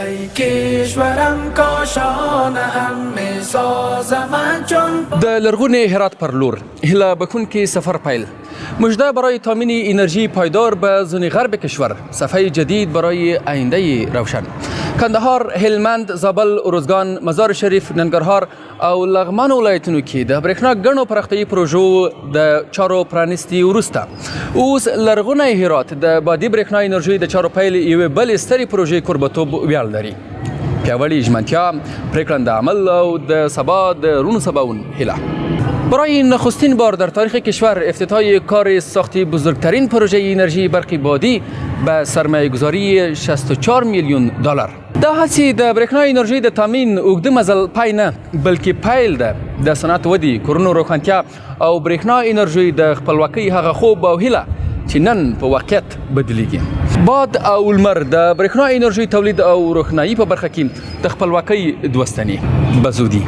ای کشورم کاشانه می سازم چون د لرغوني هرات پر لور هله بکونکي سفر پیل مژده برای تامین انرژی پایدار به زون غرب کشور، صفحه جدید برای آینده روشن. کندهار، هلمند، زابل، ارزگان، مزار شریف، ننګرهار او لغمان ولایتونو کې د برېښنا ګڼو پراختیایي پروژو د چارو پرانیستي وروسته اوس لرغونی هرات د بادي برېښنا انرژۍ د چارو پیل یوې بلې سترې پروژې کوربهتوب ویاړ لري. پیاوړې ژمنتیا، پرېکړنده عمل او د سبا د رونو سباون هیله. برای نخستین بار در تاریخ کشور افتتاح کار ساخت بزرگترین پروژه انرژی برق بادی به سرمایه گذاری 64 میلیون دلار. دا هڅې د برېښنا انرژۍ د تامین اوږده مزل پای نه بلکې پیل ده د صنعت ودې، کورونو روښانتیا او برېښنا انرژۍ د خپلواکۍ هغه خوب او هیله چې نن په واقعیت بدلیږي. باد او لمر د برېښنا انرژۍ تولید او روښنایي په برخه کې د خپلواکۍ دوه ستنې به زودي.